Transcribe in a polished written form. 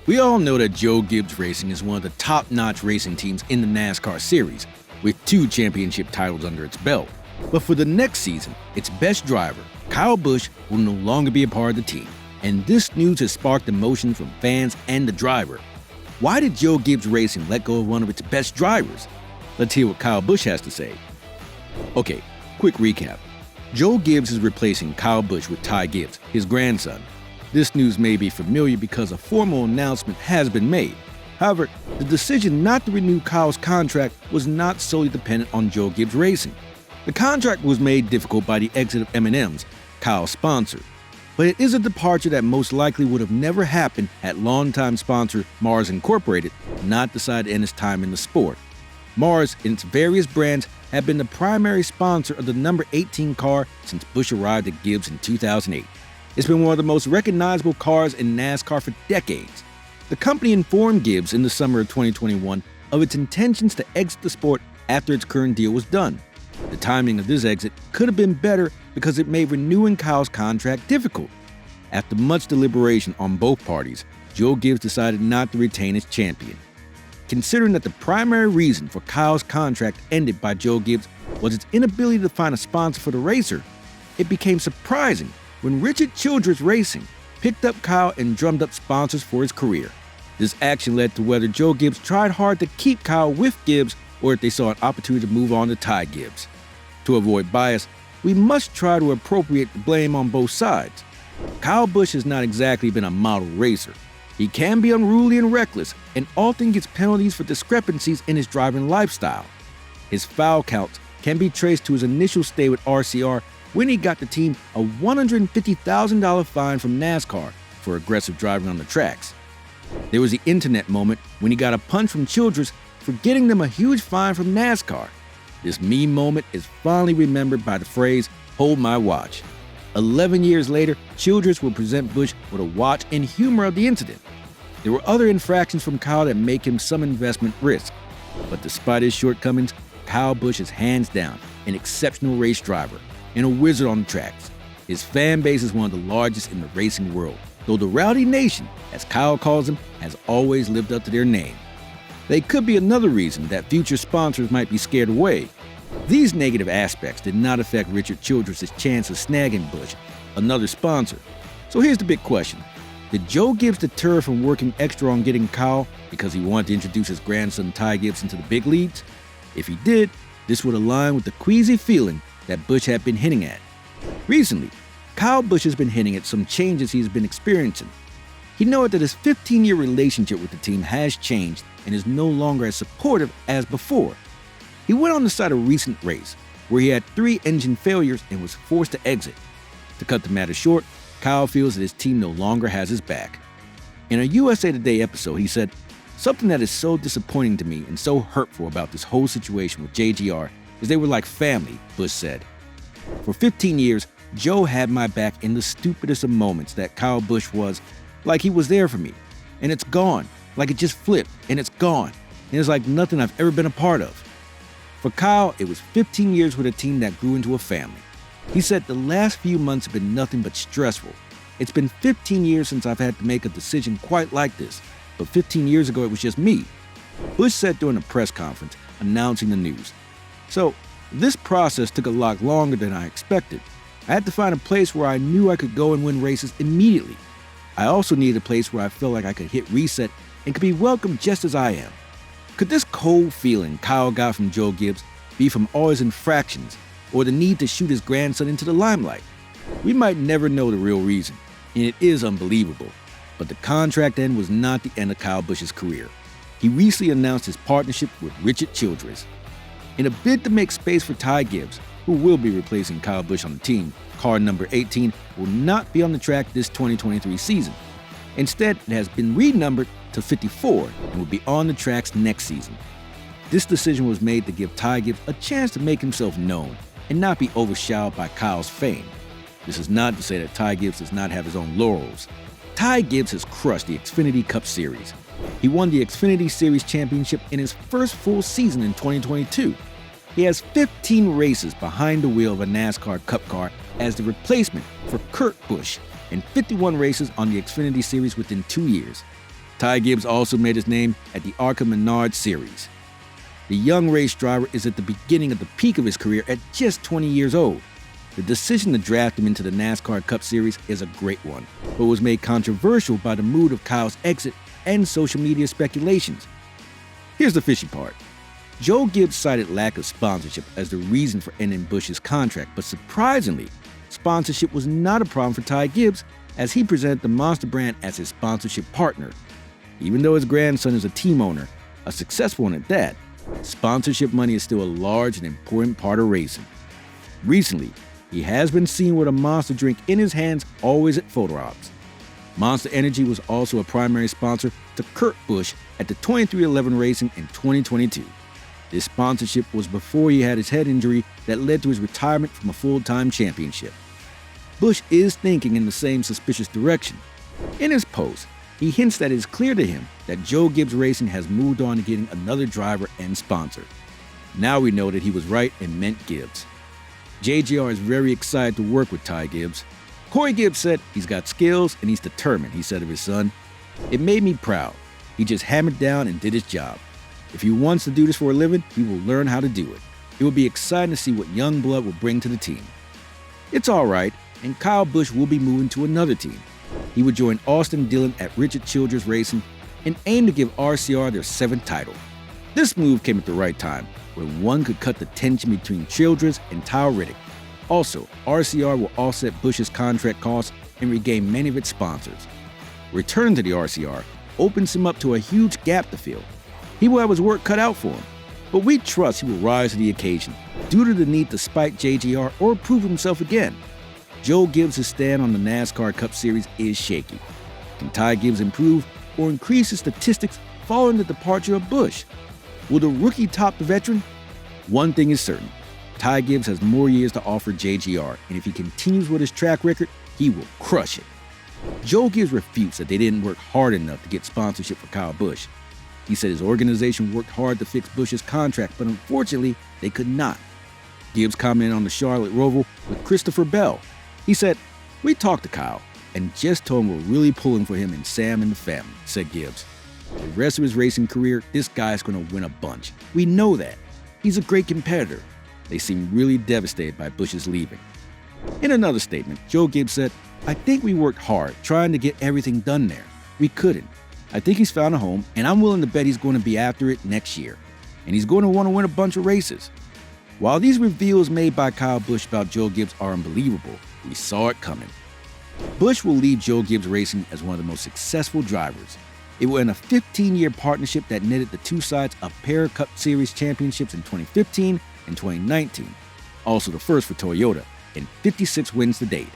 We all know that Joe Gibbs Racing is one of the top-notch racing teams in the NASCAR series, with 2 championship titles under its belt. But for the next season, its best driver, Kyle Busch, will no longer be a part of the team. And this news has sparked emotion from fans and the driver. Why did Joe Gibbs Racing let go of one of its best drivers? Let's hear what Kyle Busch has to say. Okay, quick recap. Joe Gibbs is replacing Kyle Busch with Ty Gibbs, his grandson. This news may be familiar because a formal announcement has been made. However, the decision not to renew Kyle's contract was not solely dependent on Joe Gibbs Racing. The contract was made difficult by the exit of M&M's, Kyle's sponsor. But it is a departure that most likely would have never happened had longtime sponsor Mars Incorporated not decided to end its time in the sport. Mars and its various brands have been the primary sponsor of the number 18 car since Busch arrived at Gibbs in 2008. It's been one of the most recognizable cars in NASCAR for decades. The company informed Gibbs in the summer of 2021 of its intentions to exit the sport after its current deal was done. The timing of this exit could have been better because it made renewing Kyle's contract difficult. After much deliberation on both parties, Joe Gibbs decided not to retain as champion. Considering that the primary reason for Kyle's contract ended by Joe Gibbs was its inability to find a sponsor for the racer, it became surprising when Richard Childress Racing picked up Kyle and drummed up sponsors for his career. This action led to whether Joe Gibbs tried hard to keep Kyle with Gibbs or if they saw an opportunity to move on to Ty Gibbs. To avoid bias, we must try to appropriate the blame on both sides. Kyle Busch has not exactly been a model racer. He can be unruly and reckless and often gets penalties for discrepancies in his driving lifestyle. His foul counts can be traced to his initial stay with RCR when he got the team a $150,000 fine from NASCAR for aggressive driving on the tracks. There was the internet moment when he got a punch from Childress for getting them a huge fine from NASCAR. This meme moment is fondly remembered by the phrase, "Hold my watch." 11 years later, Childress will present Busch with a watch in humor of the incident. There were other infractions from Kyle that make him some investment risk. But despite his shortcomings, Kyle Busch is hands down an exceptional race driver and a wizard on the tracks. His fan base is one of the largest in the racing world, though the Rowdy Nation, as Kyle calls them, has always lived up to their name. They could be another reason that future sponsors might be scared away. These negative aspects did not affect Richard Childress' chance of snagging Busch, another sponsor. So here's the big question. Did Joe Gibbs deter from working extra on getting Kyle because he wanted to introduce his grandson Ty Gibbs into the big leagues? If he did, this would align with the queasy feeling that Busch had been hinting at. Recently, Kyle Busch has been hinting at some changes he's been experiencing. He noted that his 15-year relationship with the team has changed and is no longer as supportive as before. He went on to cite a recent race where he had 3 engine failures and was forced to exit. To cut the matter short, Kyle feels that his team no longer has his back. In a USA Today episode, he said, "Something that is so disappointing to me and so hurtful about this whole situation with JGR is they were like family," Busch said. "For 15 years, Joe had my back in the stupidest of moments that Kyle Busch was like he was there for me. And it's gone, like it just flipped and it's gone. And it's like nothing I've ever been a part of." For Kyle, it was 15 years with a team that grew into a family. He said, "The last few months have been nothing but stressful. It's been 15 years since I've had to make a decision quite like this, but 15 years ago it was just me," Busch said during a press conference announcing the news. "So, this process took a lot longer than I expected. I had to find a place where I knew I could go and win races immediately. I also needed a place where I felt like I could hit reset and could be welcomed just as I am." Could this cold feeling Kyle got from Joe Gibbs be from all his infractions or the need to shoot his grandson into the limelight? We might never know the real reason, and it is unbelievable. But the contract end was not the end of Kyle Busch's career. He recently announced his partnership with Richard Childress. In a bid to make space for Ty Gibbs, who will be replacing Kyle Busch on the team, car number 18 will not be on the track this 2023 season. Instead, it has been renumbered to 54 and will be on the tracks next season. This decision was made to give Ty Gibbs a chance to make himself known and not be overshadowed by Kyle's fame. This is not to say that Ty Gibbs does not have his own laurels. Ty Gibbs has crushed the Xfinity Cup Series. He won the Xfinity Series championship in his first full season in 2022. He has 15 races behind the wheel of a NASCAR Cup car as the replacement for Kurt Busch and 51 races on the Xfinity Series within 2 years. Ty Gibbs also made his name at the ARCA Menard Series. The young race driver is at the beginning of the peak of his career at just 20 years old. The decision to draft him into the NASCAR Cup Series is a great one, but was made controversial by the mood of Kyle's exit and social media speculations. Here's the fishy part. Joe Gibbs cited lack of sponsorship as the reason for ending Busch's contract, but surprisingly, sponsorship was not a problem for Ty Gibbs, as he presented the Monster brand as his sponsorship partner. Even though his grandson is a team owner, a successful one at that, sponsorship money is still a large and important part of racing. Recently, he has been seen with a Monster drink in his hands, always at photo ops. Monster Energy was also a primary sponsor to Kurt Busch at the 2311 Racing in 2022. This sponsorship was before he had his head injury that led to his retirement from a full-time championship. Busch is thinking in the same suspicious direction. In his post, he hints that it is clear to him that Joe Gibbs Racing has moved on to getting another driver and sponsor. Now we know that he was right and meant Gibbs. JGR is very excited to work with Ty Gibbs. Corey Gibbs said he's got skills and he's determined, he said of his son. It made me proud. He just hammered down and did his job. If he wants to do this for a living, he will learn how to do it. It will be exciting to see what young blood will bring to the team. It's all right, and Kyle Busch will be moving to another team. He would join Austin Dillon at Richard Childress Racing and aim to give RCR their 7th title. This move came at the right time, when one could cut the tension between Childress and Kyle Riddick. Also, RCR will offset Busch's contract costs and regain many of its sponsors. Returning to the RCR opens him up to a huge gap to fill. He will have his work cut out for him, but we trust he will rise to the occasion due to the need to spike JGR or prove himself again. Joe Gibbs' stand on the NASCAR Cup Series is shaky. Can Ty Gibbs improve or increase his statistics following the departure of Busch? Will the rookie top the veteran? One thing is certain. Ty Gibbs has more years to offer JGR, and if he continues with his track record, he will crush it. Joe Gibbs refutes that they didn't work hard enough to get sponsorship for Kyle Busch. He said his organization worked hard to fix Busch's contract, but unfortunately, they could not. Gibbs commented on the Charlotte Roval with Christopher Bell. He said, "We talked to Kyle and just told him we're really pulling for him and Sam and the family," said Gibbs. The rest of his racing career, this guy's going to win a bunch. We know that. He's a great competitor. They seem really devastated by Busch's leaving. In another statement, Joe Gibbs said, "I think we worked hard trying to get everything done there. We couldn't. I think he's found a home, and I'm willing to bet he's going to be after it next year. And he's going to want to win a bunch of races." While these reveals made by Kyle Busch about Joe Gibbs are unbelievable, we saw it coming. Busch will leave Joe Gibbs Racing as one of the most successful drivers. It will end a 15-year partnership that netted the two sides a pair of Cup Series championships in 2015 and 2019, also the first for Toyota, and 56 wins to date.